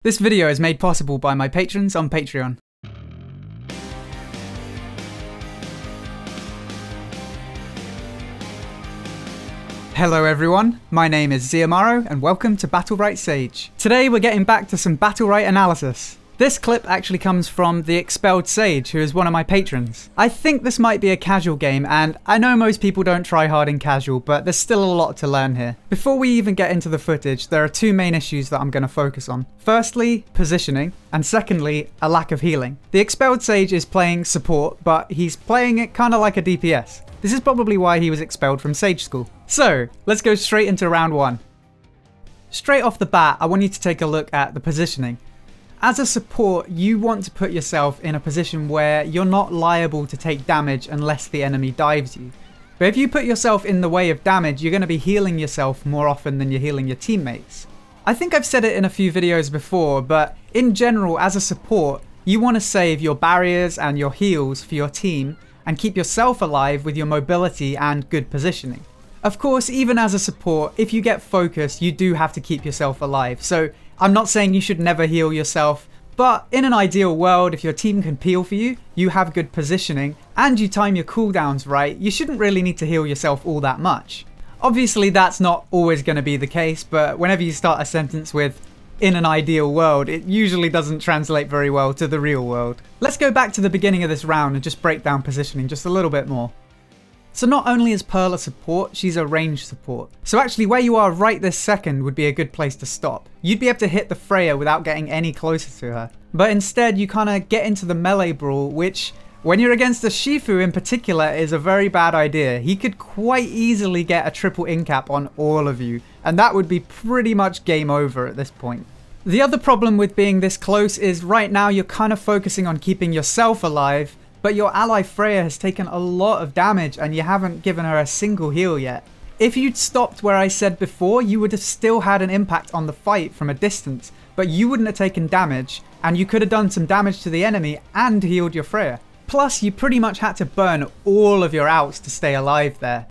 This video is made possible by my patrons on Patreon. Hello everyone, my name is Ziamaro and welcome to Battlerite Sage. Today we're getting back to some Battlerite analysis. This clip actually comes from TheExpelledSage, who is one of my patrons. I think this might be a casual game, and I know most people don't try hard in casual, but there's still a lot to learn here. Before we even get into the footage, there are two main issues that I'm going to focus on. Firstly, positioning, and secondly, a lack of healing. TheExpelledSage is playing support, but he's playing it kind of like a DPS. This is probably why he was expelled from Sage School. So, let's go straight into round one. Straight off the bat, I want you to take a look at the positioning. As a support, you want to put yourself in a position where you're not liable to take damage unless the enemy dives you. But if you put yourself in the way of damage, you're going to be healing yourself more often than you're healing your teammates. I think I've said it in a few videos before, but in general, as a support, you want to save your barriers and your heals for your team and keep yourself alive with your mobility and good positioning. Of course, even as a support, if you get focused, you do have to keep yourself alive. So I'm not saying you should never heal yourself, but in an ideal world, if your team can peel for you, you have good positioning, and you time your cooldowns right, you shouldn't really need to heal yourself all that much. Obviously, that's not always going to be the case, but whenever you start a sentence with "in an ideal world," it usually doesn't translate very well to the real world. Let's go back to the beginning of this round and just break down positioning just a little bit more. So not only is Pearl a support, she's a ranged support. So actually where you are right this second would be a good place to stop. You'd be able to hit the Freya without getting any closer to her. But instead you kind of get into the melee brawl, which when you're against a Shifu in particular is a very bad idea. He could quite easily get a triple incap on all of you, and that would be pretty much game over at this point. The other problem with being this close is right now you're kind of focusing on keeping yourself alive, but your ally Freya has taken a lot of damage and you haven't given her a single heal yet. If you'd stopped where I said before, you would have still had an impact on the fight from a distance, but you wouldn't have taken damage, and you could have done some damage to the enemy and healed your Freya. Plus, you pretty much had to burn all of your outs to stay alive there.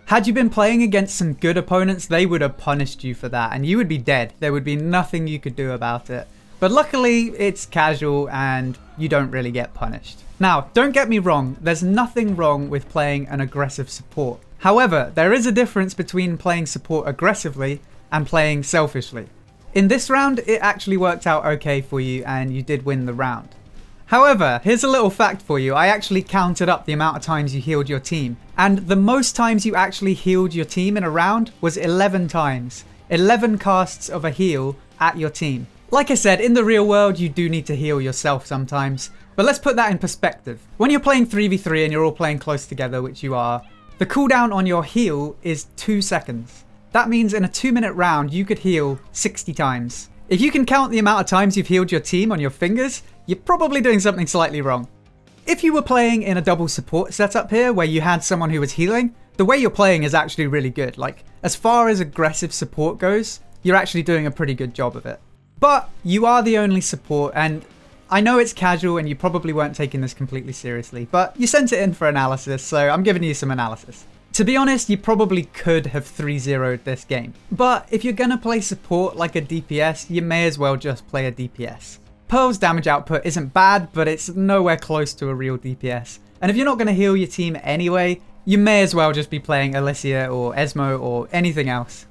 Had you been playing against some good opponents, they would have punished you for that, and you would be dead. There would be nothing you could do about it. But luckily, it's casual and you don't really get punished. Now, don't get me wrong, there's nothing wrong with playing an aggressive support. However, there is a difference between playing support aggressively and playing selfishly. In this round, it actually worked out okay for you and you did win the round. However, here's a little fact for you. I actually counted up the amount of times you healed your team, and the most times you actually healed your team in a round was 11 times. 11 casts of a heal at your team. Like I said, in the real world, you do need to heal yourself sometimes. But let's put that in perspective. When you're playing 3v3 and you're all playing close together, which you are, the cooldown on your heal is 2 seconds. That means in a 2-minute round, you could heal 60 times. If you can count the amount of times you've healed your team on your fingers, you're probably doing something slightly wrong. If you were playing in a double support setup here, where you had someone who was healing, the way you're playing is actually really good. Like, as far as aggressive support goes, you're actually doing a pretty good job of it. But you are the only support, and I know it's casual and you probably weren't taking this completely seriously, but you sent it in for analysis, so I'm giving you some analysis. To be honest, you probably could have 3-0'd this game. But if you're gonna play support like a DPS, you may as well just play a DPS. Pearl's damage output isn't bad, but it's nowhere close to a real DPS. And if you're not gonna heal your team anyway, you may as well just be playing Alicia or Esmo or anything else.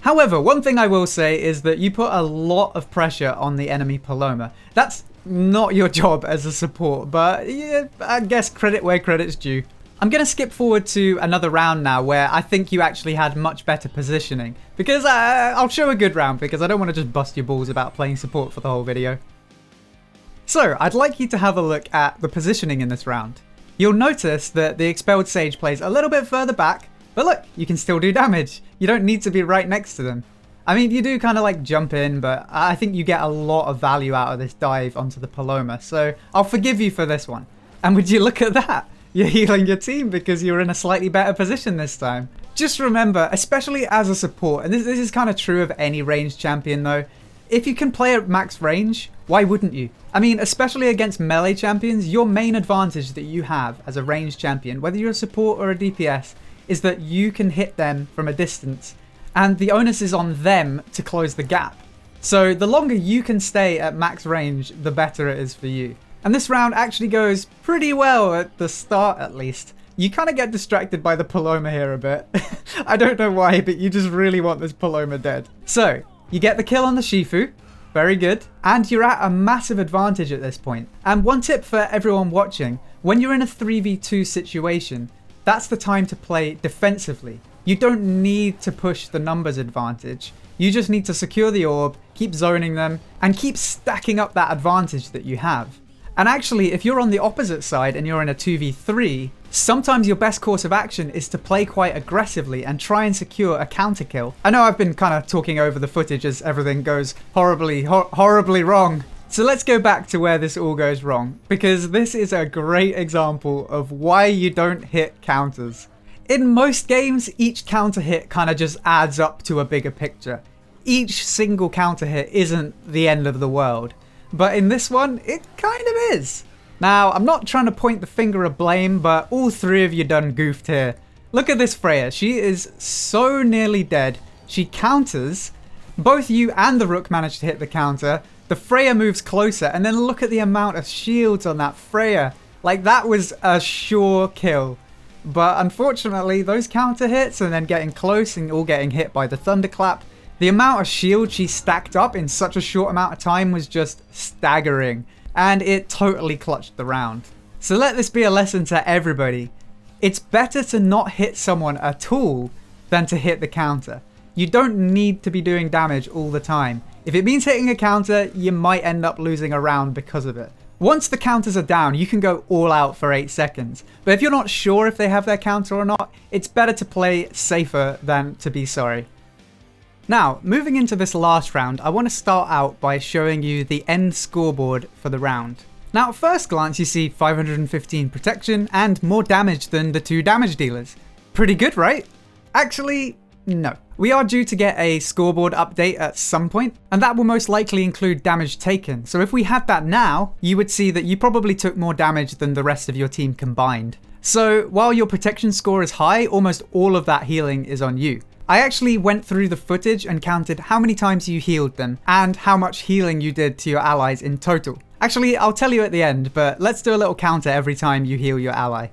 However, one thing I will say is that you put a lot of pressure on the enemy Paloma. That's not your job as a support, but yeah, I guess credit where credit's due. I'm going to skip forward to another round now where I think you actually had much better positioning. Because I'll show a good round because I don't want to just bust your balls about playing support for the whole video. So, I'd like you to have a look at the positioning in this round. You'll notice that the TheExpelledSage plays a little bit further back, but look, you can still do damage. You don't need to be right next to them. I mean, you do kind of like jump in, but I think you get a lot of value out of this dive onto the Paloma, so I'll forgive you for this one. And would you look at that? You're healing your team because you're in a slightly better position this time. Just remember, especially as a support, and this is kind of true of any ranged champion though, if you can play at max range, why wouldn't you? I mean, especially against melee champions, your main advantage that you have as a ranged champion, whether you're a support or a DPS, is that you can hit them from a distance, and the onus is on them to close the gap. So the longer you can stay at max range, the better it is for you. And this round actually goes pretty well at the start, at least. You kind of get distracted by the Paloma here a bit. I don't know why, but you just really want this Paloma dead. So you get the kill on the Shifu. Very good. And you're at a massive advantage at this point. And one tip for everyone watching, when you're in a 3v2 situation, that's the time to play defensively. You don't need to push the numbers advantage. You just need to secure the orb, keep zoning them, and keep stacking up that advantage that you have. And actually, if you're on the opposite side and you're in a 2v3, sometimes your best course of action is to play quite aggressively and try and secure a counter kill. I know I've been kind of talking over the footage as everything goes horribly wrong. So let's go back to where this all goes wrong, because this is a great example of why you don't hit counters. In most games, each counter hit kind of just adds up to a bigger picture. Each single counter hit isn't the end of the world. But in this one, it kind of is. Now, I'm not trying to point the finger of blame, but all three of you done goofed here. Look at this Freya. She is so nearly dead. She counters. Both you and the Rook managed to hit the counter. The Freya moves closer, and then look at the amount of shields on that Freya. Like, that was a sure kill. But unfortunately, those counter hits and then getting close and all getting hit by the thunderclap, the amount of shield she stacked up in such a short amount of time was just staggering, and it totally clutched the round. So let this be a lesson to everybody. It's better to not hit someone at all than to hit the counter. You don't need to be doing damage all the time. If it means hitting a counter, you might end up losing a round because of it. Once the counters are down, you can go all out for 8 seconds. But if you're not sure if they have their counter or not, it's better to play safer than to be sorry. Now, moving into this last round, I want to start out by showing you the end scoreboard for the round. Now, at first glance, you see 515 protection and more damage than the 2 damage dealers. Pretty good, right? Actually, no. We are due to get a scoreboard update at some point, and that will most likely include damage taken. So if we had that now, you would see that you probably took more damage than the rest of your team combined. So while your protection score is high, almost all of that healing is on you. I actually went through the footage and counted how many times you healed them and how much healing you did to your allies in total. Actually, I'll tell you at the end, but let's do a little counter every time you heal your ally.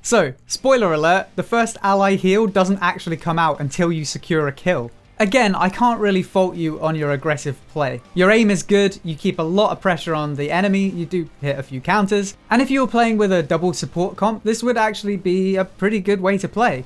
So, spoiler alert, the first ally heal doesn't actually come out until you secure a kill. Again, I can't really fault you on your aggressive play. Your aim is good, you keep a lot of pressure on the enemy, you do hit a few counters, and if you were playing with a double support comp, this would actually be a pretty good way to play.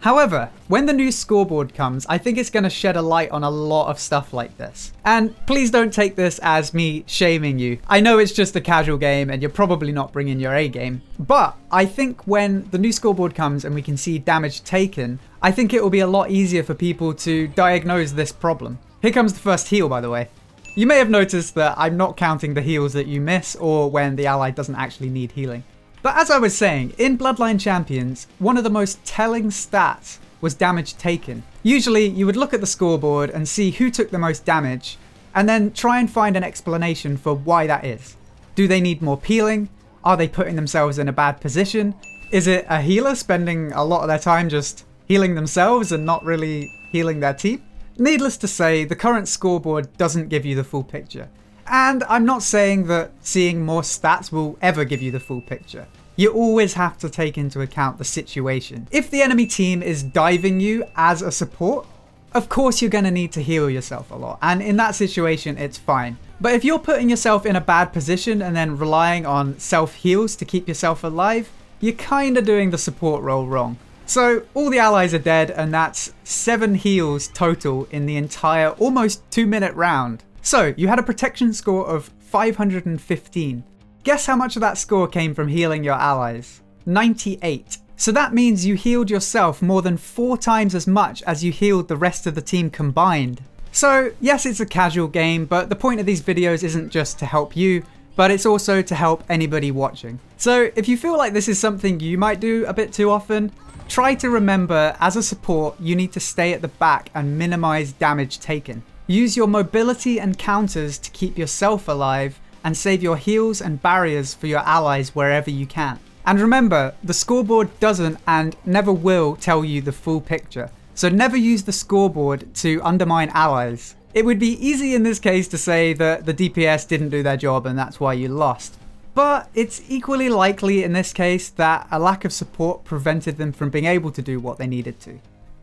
However, when the new scoreboard comes, I think it's going to shed a light on a lot of stuff like this. And please don't take this as me shaming you. I know it's just a casual game and you're probably not bringing your A game. But I think when the new scoreboard comes and we can see damage taken, I think it will be a lot easier for people to diagnose this problem. Here comes the first heal, by the way. You may have noticed that I'm not counting the heals that you miss or when the ally doesn't actually need healing. But as I was saying, in Bloodline Champions, one of the most telling stats was damage taken. Usually you would look at the scoreboard and see who took the most damage, and then try and find an explanation for why that is. Do they need more peeling? Are they putting themselves in a bad position? Is it a healer spending a lot of their time just healing themselves and not really healing their team? Needless to say, the current scoreboard doesn't give you the full picture. And I'm not saying that seeing more stats will ever give you the full picture. You always have to take into account the situation. If the enemy team is diving you as a support, of course you're going to need to heal yourself a lot. And in that situation, it's fine. But if you're putting yourself in a bad position and then relying on self-heals to keep yourself alive, you're kind of doing the support role wrong. So all the allies are dead, and that's 7 heals total in the entire almost 2-minute round. So, you had a protection score of 515. Guess how much of that score came from healing your allies? 98. So that means you healed yourself more than 4 times as much as you healed the rest of the team combined. So, yes, it's a casual game, but the point of these videos isn't just to help you, but it's also to help anybody watching. So, if you feel like this is something you might do a bit too often, try to remember, as a support, you need to stay at the back and minimize damage taken. Use your mobility and counters to keep yourself alive and save your heals and barriers for your allies wherever you can. And remember, the scoreboard doesn't and never will tell you the full picture. So never use the scoreboard to undermine allies. It would be easy in this case to say that the DPS didn't do their job and that's why you lost. But it's equally likely in this case that a lack of support prevented them from being able to do what they needed to.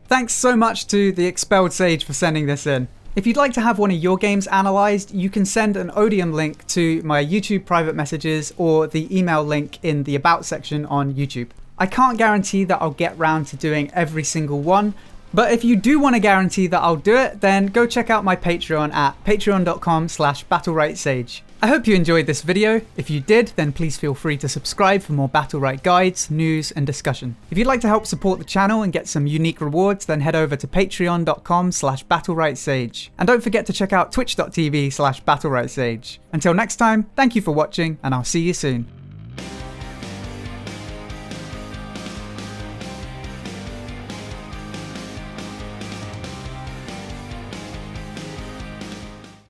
Thanks so much to TheExpelledSage for sending this in. If you'd like to have one of your games analysed, you can send an Odium link to my YouTube private messages or the email link in the About section on YouTube. I can't guarantee that I'll get round to doing every single one, but if you do want to guarantee that I'll do it, then go check out my Patreon at patreon.com/BattleriteSage. I hope you enjoyed this video. If you did, then please feel free to subscribe for more Battlerite guides, news, and discussion. If you'd like to help support the channel and get some unique rewards, then head over to patreon.com/BattleriteSage. And don't forget to check out twitch.tv/BattleriteSage. Until next time, thank you for watching, and I'll see you soon.